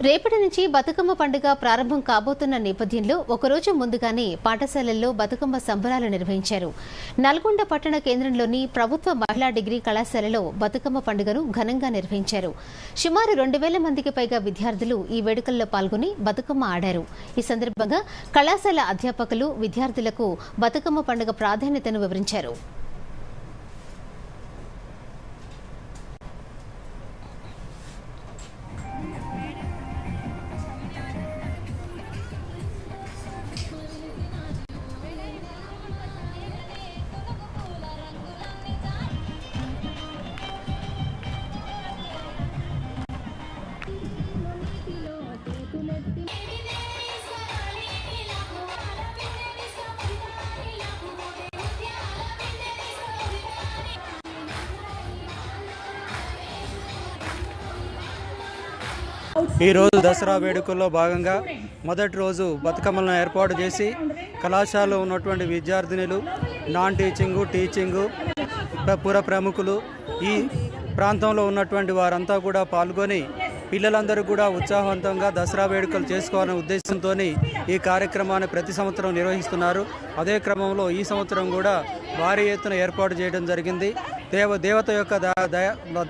రేపటి నుంచి బతుకమ్మ పండుగ ప్రారంభం కాబోతున్న నేపథ్యంలో ఒకరోజు ముందుగానే పాఠశాలల్లో బతుకమ్మ సంబరాలు నిర్వహించారు. నల్గొండ పట్టణ కేంద్రంలోని ప్రభుత్వ మహిళా డిగ్రీ కళాశాలలో బతుకమ్మ పండుగను ఘనంగా నిర్వహించారు. సుమారు 2000 మందికి పైగా విద్యార్థులు ఈ వేడుకల్లో పాల్గొని బతుకమ్మ ఆడారు. ఈ సందర్భంగా కళాశాల అధ్యాపకులు విద్యార్థులకు బతుకమ్మ పండుగ ప్రాధాన్యతను వివరించారు. ఈ రోజు దసరా వేడుకల్లో భాగంగా మొదటి రోజు బతుకమ్మలను ఏర్పాటు చేసి కళాశాలలో ఉన్నటువంటి విద్యార్థినులు, నాన్ టీచింగు పుర ప్రముఖులు, ఈ ప్రాంతంలో ఉన్నటువంటి వారంతా కూడా పాల్గొని పిల్లలందరూ కూడా ఉత్సాహవంతంగా దసరా వేడుకలు చేసుకోవాలనే ఉద్దేశంతో ఈ కార్యక్రమాన్ని ప్రతి సంవత్సరం నిర్వహిస్తున్నారు. అదే క్రమంలో ఈ సంవత్సరం కూడా భారీ ఎత్తున ఏర్పాటు చేయడం జరిగింది. దేవత యొక్క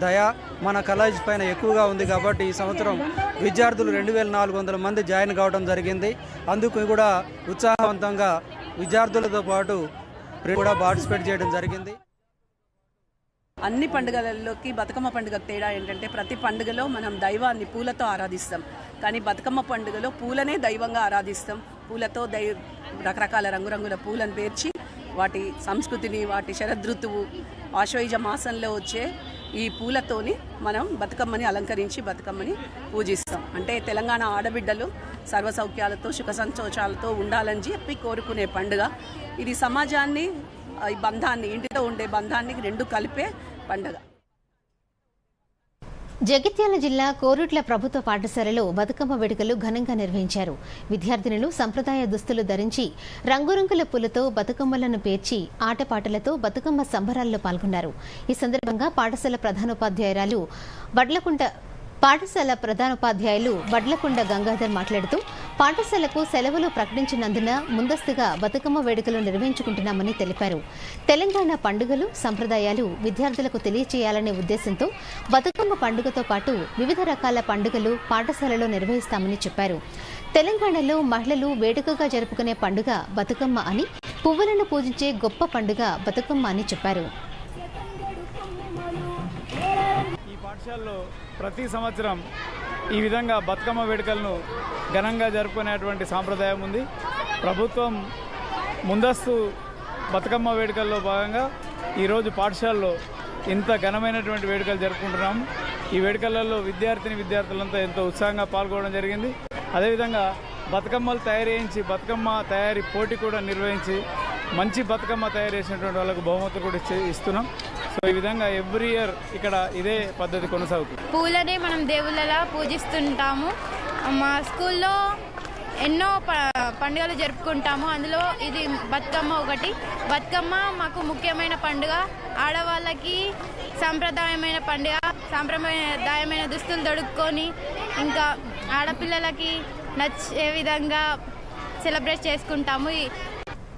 దయ మన కాలేజ్ పైన ఎక్కువగా ఉంది కాబట్టి ఈ సంవత్సరం విద్యార్థులు 2400 మంది జాయిన్ కావడం జరిగింది. అందుకు కూడా ఉత్సాహవంతంగా విద్యార్థులతో పాటు కూడా పార్టిసిపేట్ చేయడం జరిగింది. అన్ని పండుగలలోకి బతుకమ్మ పండుగ తేడా ఏంటంటే ప్రతి పండుగలో మనం దైవాన్ని పూలతో ఆరాధిస్తాం, కానీ బతుకమ్మ పండుగలో పూలనే దైవంగా ఆరాధిస్తాం. పూలతో రకరకాల రంగురంగుల పూలను పేర్చి వాటి సంస్కృతిని, వాటి శరదృతువు ఆశ్వయుజ మాసంలో వచ్చే ఈ పూలతోని మనం బతుకమ్మని అలంకరించి బతుకమ్మని పూజిస్తాం. అంటే తెలంగాణ ఆడబిడ్డలు సర్వసౌఖ్యాలతో సుఖ సంతోషాలతో ఉండాలని చెప్పి కోరుకునే పండుగ ఇది. సమాజాన్ని, ఈ బంధాన్ని, ఇంటితో ఉండే బంధాన్ని రెండు కలిపే పండుగ. జగిత్యాల జిల్లా కోరుట్ల ప్రభుత్వ పాఠశాలలో బతుకమ్మ వేడుకలు ఘనంగా నిర్వహించారు. విద్యార్థినులు సంప్రదాయ దుస్తులు ధరించి రంగురంగుల పూలతో బతుకమ్మలను పేర్చి ఆటపాటలతో బతుకమ్మ సంబరాల్లో పాల్గొన్నారు. ఈ సందర్భంగా పాఠశాల ప్రధానోపాధ్యాయులు బడ్లకొండ గంగాధర్ మాట్లాడుతూ పాఠశాలకు సెలవులు ప్రకటించినందున ముందస్తుగా బతుకమ్మ వేడుకలు నిర్వహించుకుంటున్నామని తెలిపారు. తెలంగాణ పండుగలు, సంప్రదాయాలు విద్యార్థులకు తెలియచేయాలనే ఉద్దేశంతో బతుకమ్మ పండుగతో పాటు వివిధ రకాల పండుగలు పాఠశాలలో నిర్వహిస్తామని చెప్పారు. తెలంగాణలో మహిళలు వేడుకగా జరుపుకునే పండుగ బతుకమ్మ అని, పువ్వులను పూజించే గొప్ప పండుగ బతుకమ్మ అని చెప్పారు. పాఠశాలలో ప్రతి సంవత్సరం ఈ విధంగా బతుకమ్మ వేడుకలను ఘనంగా జరుపుకునేటువంటి సాంప్రదాయం ఉంది. ప్రభుత్వం ముందస్తు బతుకమ్మ వేడుకల్లో భాగంగా ఈరోజు పాఠశాలలో ఇంత ఘనమైనటువంటి వేడుకలు జరుపుకుంటున్నాము. ఈ వేడుకలలో విద్యార్థులంతా ఎంతో ఉత్సాహంగా పాల్గొనడం జరిగింది. అదేవిధంగా బతుకమ్మలు తయారు చేయించి బతుకమ్మ తయారీ పోటీ కూడా నిర్వహించి మంచి బతుకమ్మ తయారు చేసినటువంటి వాళ్ళకు బహుమతులు కూడా ఇస్తున్నాం. సో ఈ విధంగా ఎవ్రీ ఇయర్ ఇక్కడ ఇదే పద్ధతి కొనసాగుతుంది. పూలనే మనం దేవుళ్ళలా పూజిస్తుంటాము. మా స్కూల్లో ఎన్నో పండుగలు జరుపుకుంటాము. అందులో ఇది బతుకమ్మ ఒకటి. బతుకమ్మ మాకు ముఖ్యమైన పండుగ. ఆడవాళ్ళకి సాంప్రదాయమైన పండుగ. సాంప్రదాయమైన దుస్తులు తొడుక్కొని ఇంకా ఆడపిల్లలకి నచ్చే విధంగా సెలబ్రేట్ చేసుకుంటాము.